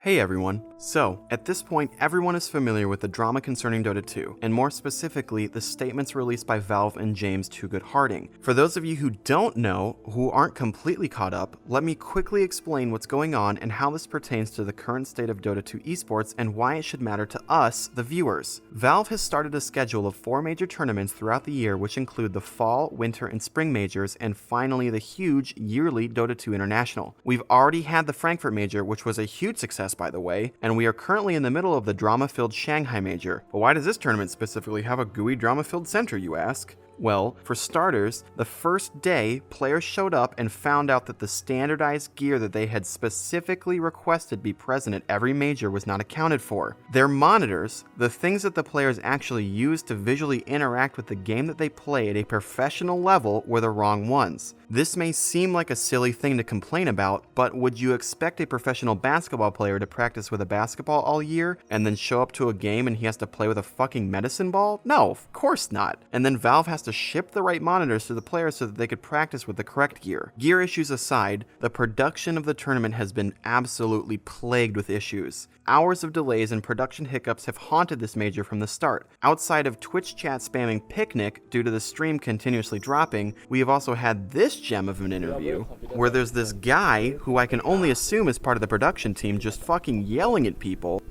Hey everyone. So, at this point, everyone is familiar with the drama concerning Dota 2, and more specifically, the statements released by Valve and James Too Good Harding. For those of you who don't know, who aren't completely caught up, let me quickly explain what's going on and how this pertains to the current state of Dota 2 esports and why it should matter to us, the viewers. Valve has started a schedule of 4 major tournaments throughout the year, which include the fall, winter, and spring majors, and finally the huge yearly Dota 2 International. We've already had the Frankfurt Major, which was a huge success by the way, and we are currently in the middle of the drama-filled Shanghai Major. But why does this tournament specifically have a gooey drama-filled center, you ask? Well, for starters, the first day, players showed up and found out that the standardized gear that they had specifically requested be present at every major was not accounted for. Their monitors, the things that the players actually use to visually interact with the game that they play at a professional level, were the wrong ones. This may seem like a silly thing to complain about, but would you expect a professional basketball player to practice with a basketball all year and then show up to a game and he has to play with a fucking medicine ball? No, of course not. And then Valve has to ship the right monitors to the players so that they could practice with the correct gear. Gear issues aside, the production of the tournament has been absolutely plagued with issues. Hours of delays and production hiccups have haunted this major from the start. Outside of Twitch chat spamming picnic due to the stream continuously dropping, we have also had this gem of an interview where there's this guy who I can only assume is part of the production team just fucking yelling at people.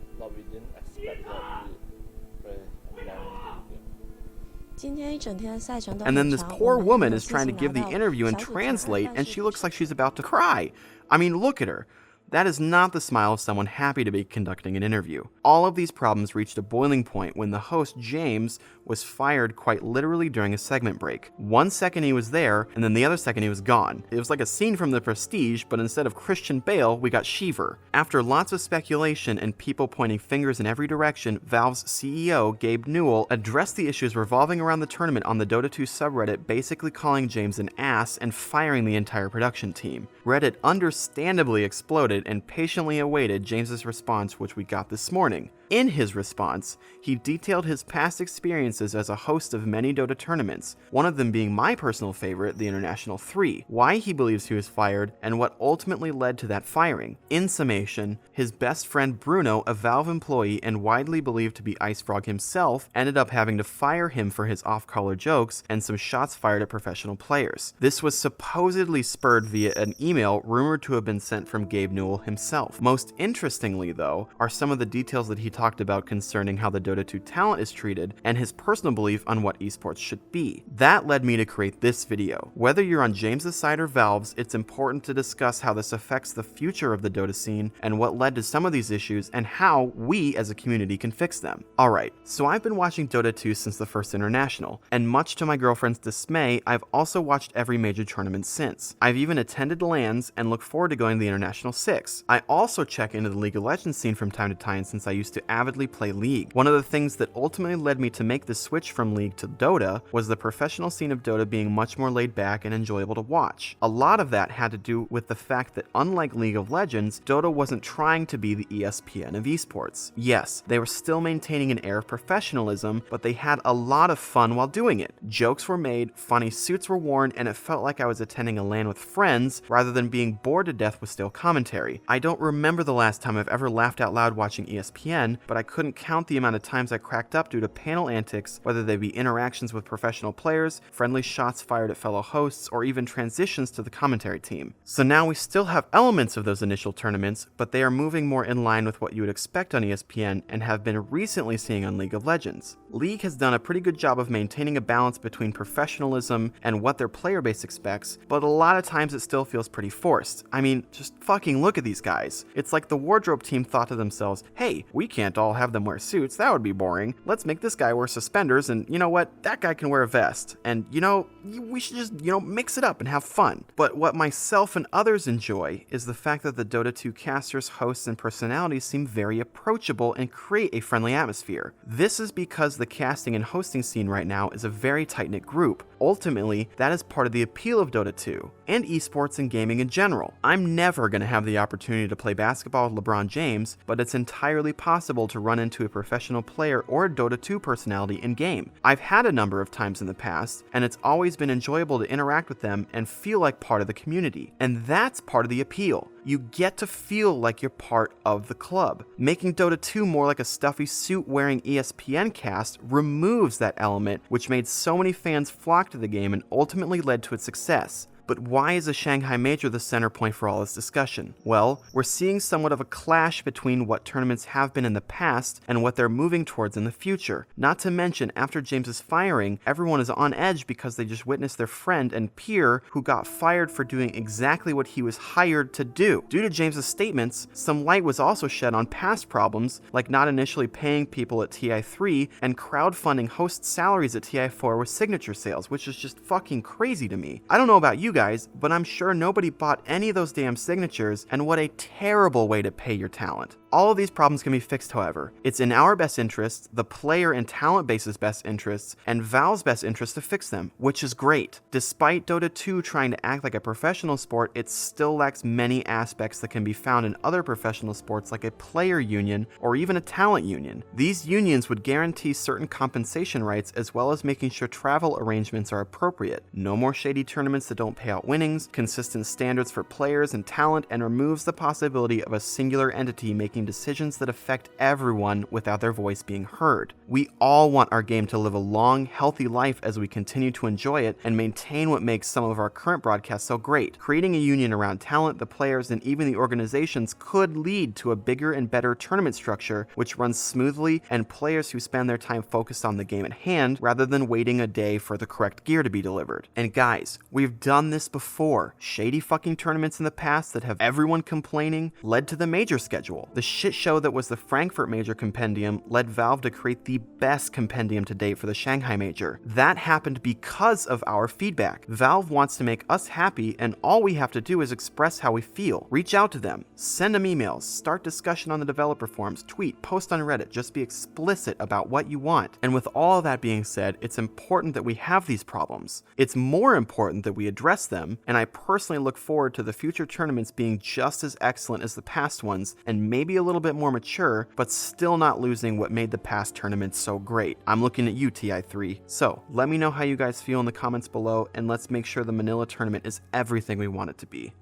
And then this poor woman is trying to give the interview and translate, and she looks like she's about to cry. I mean, look at her. That is not the smile of someone happy to be conducting an interview. All of these problems reached a boiling point when the host, James, was fired quite literally during a segment break. 1 second he was there, and then the other second he was gone. It was like a scene from The Prestige, but instead of Christian Bale, we got Shiver. After lots of speculation and people pointing fingers in every direction, Valve's CEO, Gabe Newell, addressed the issues revolving around the tournament on the Dota 2 subreddit, basically calling James an ass and firing the entire production team. Reddit understandably exploded and patiently awaited James's response, which we got this morning. In his response, he detailed his past experiences as a host of many Dota tournaments, one of them being my personal favorite, the International 3, why he believes he was fired, and what ultimately led to that firing. In summation, his best friend Bruno, a Valve employee and widely believed to be IceFrog himself, ended up having to fire him for his off-color jokes and some shots fired at professional players. This was supposedly spurred via an email rumored to have been sent from Gabe Newell himself. Most interestingly, though, are some of the details that he talked about concerning how the Dota 2 talent is treated and his personal belief on what esports should be. That led me to create this video. Whether you're on James's side or Valve's, it's important to discuss how this affects the future of the Dota scene and what led to some of these issues and how we as a community can fix them. Alright, so I've been watching Dota 2 since the first International, and much to my girlfriend's dismay, I've also watched every major tournament since. I've even attended LANs and look forward to going to the International 6. I also check into the League of Legends scene from time to time since I used to avidly play League. One of the things that ultimately led me to make the switch from League to Dota was the professional scene of Dota being much more laid back and enjoyable to watch. A lot of that had to do with the fact that unlike League of Legends, Dota wasn't trying to be the ESPN of esports. Yes, they were still maintaining an air of professionalism, but they had a lot of fun while doing it. Jokes were made, funny suits were worn, and it felt like I was attending a LAN with friends rather than being bored to death with stale commentary. I don't remember the last time I've ever laughed out loud watching ESPN, but I couldn't count the amount of times I cracked up due to panel antics, whether they be interactions with professional players, friendly shots fired at fellow hosts, or even transitions to the commentary team. So now we still have elements of those initial tournaments, but they are moving more in line with what you would expect on ESPN and have been recently seeing on League of Legends. League has done a pretty good job of maintaining a balance between professionalism and what their player base expects, but a lot of times it still feels pretty forced. I mean, just fucking look at these guys. It's like the wardrobe team thought to themselves, hey, we can't all have them wear suits, that would be boring. Let's make this guy wear suspenders, and you know what, that guy can wear a vest. And you know, we should just, mix it up and have fun. But what myself and others enjoy is the fact that the Dota 2 casters, hosts, and personalities seem very approachable and create a friendly atmosphere. This is because the casting and hosting scene right now is a very tight-knit group. Ultimately, that is part of the appeal of Dota 2, and esports and gaming in general. I'm never going to have the opportunity to play basketball with LeBron James, but it's entirely possible possible to run into a professional player or a Dota 2 personality in-game. I've had a number of times in the past, and it's always been enjoyable to interact with them and feel like part of the community. And that's part of the appeal. You get to feel like you're part of the club. Making Dota 2 more like a stuffy suit-wearing ESPN cast removes that element, which made so many fans flock to the game and ultimately led to its success. But why is the Shanghai Major the center point for all this discussion? Well, we're seeing somewhat of a clash between what tournaments have been in the past and what they're moving towards in the future. Not to mention, after James's firing, everyone is on edge because they just witnessed their friend and peer who got fired for doing exactly what he was hired to do. Due to James's statements, some light was also shed on past problems, like not initially paying people at TI3 and crowdfunding host salaries at TI4 with signature sales, which is just fucking crazy to me. I don't know about you guys, but I'm sure nobody bought any of those damn signatures, and what a terrible way to pay your talent. All of these problems can be fixed, however. It's in our best interests, the player and talent base's best interests, and Valve's best interest to fix them, which is great. Despite Dota 2 trying to act like a professional sport, it still lacks many aspects that can be found in other professional sports like a player union or even a talent union. These unions would guarantee certain compensation rights as well as making sure travel arrangements are appropriate. No more shady tournaments that don't pay out winnings, consistent standards for players and talent, and removes the possibility of a singular entity making decisions that affect everyone without their voice being heard. We all want our game to live a long, healthy life as we continue to enjoy it and maintain what makes some of our current broadcasts so great. Creating a union around talent, the players, and even the organizations could lead to a bigger and better tournament structure which runs smoothly and players who spend their time focused on the game at hand rather than waiting a day for the correct gear to be delivered. And guys, we've done this before. Shady fucking tournaments in the past that have everyone complaining led to the major schedule. The shit show that was the Frankfurt Major Compendium led Valve to create the best compendium to date for the Shanghai Major. That happened because of our feedback. Valve wants to make us happy, and all we have to do is express how we feel. Reach out to them, send them emails, start discussion on the developer forums, tweet, post on Reddit, just be explicit about what you want. And with all of that being said, it's important that we have these problems. It's more important that we address them, and I personally look forward to the future tournaments being just as excellent as the past ones, and maybe a little bit more mature, but still not losing what made the past tournaments so great. I'm looking at you, TI3. So, let me know how you guys feel in the comments below, and let's make sure the Manila tournament is everything we want it to be.